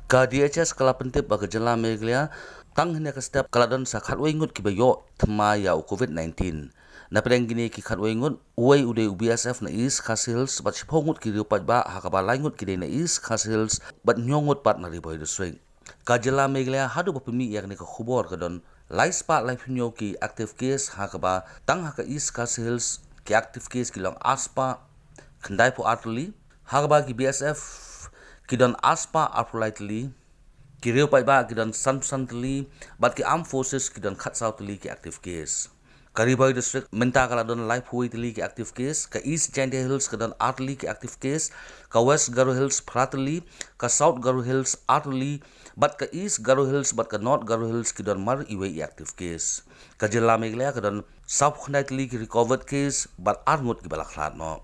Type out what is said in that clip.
Ka DHS kala pentip ba kejala meglia tang hanya ka step kala don sa khatway ngut ki bayo thma ya COVID-19. Na pedang gini ki khatway ngut uai ude UBSF na is khasils bat sipongut ki riupat ba hakaba laingut ki na is khasils bat nyongut pat na riboy de swing. Ka jala meglia hadu ba pemi yak ni ka khubor ka don life spa life nyo ki active case hakaba tang haka is khasils ki active case ki long aspa khandai po atli hakaba ki BSF kidon aspa apolaitely kireu pai ba kidon santly but ki armed forces kidon khat southly ki active case Karibay district menta kala don life huitly ki active case ka east Giant Hills kidon artly ki active case ka west Garo Hills pratly ka south Garo Hills artly but ka east Garo Hills but ka north Garo Hills kidon mar iwe active case ka jilla meglea kidon south khnightly ki recovered case but arngut ki balaklat no